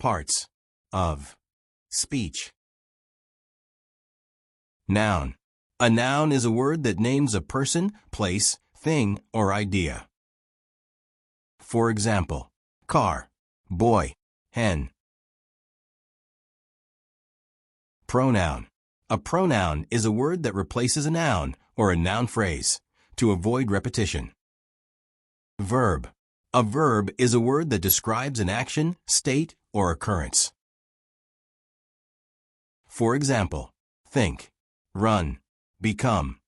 parts of speech. Noun. A noun is a word that names a person, place, thing, or idea. For example, car, boy, hen. Pronoun. A pronoun is a word that replaces a noun or a noun phrase to avoid repetition. Verb. A verb is a word that describes an action, state, or occurrence. For example, think, run, become.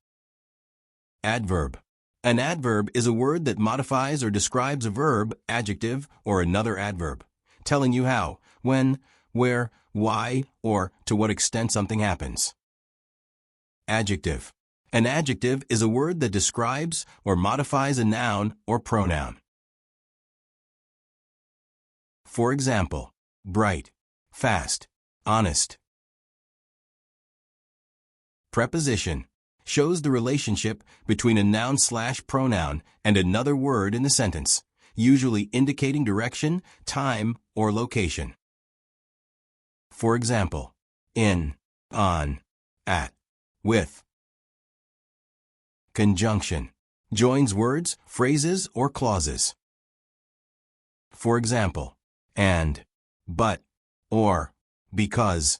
Adverb. An adverb is a word that modifies or describes a verb, adjective, or another adverb, telling you how, when, where, why, or to what extent something happens. Adjective. An adjective is a word that describes or modifies a noun or pronoun. For example, bright, fast, honest. Preposition. Shows the relationship between a noun/pronoun and another word in the sentence, usually indicating direction, time, or location. For example, in, on, at, with. Conjunction. Joins words, phrases, or clauses. For example, and, but, or, because.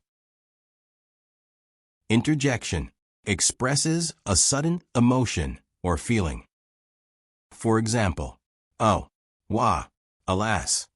Interjection. Expresses a sudden emotion or feeling. For example, oh, wah, alas.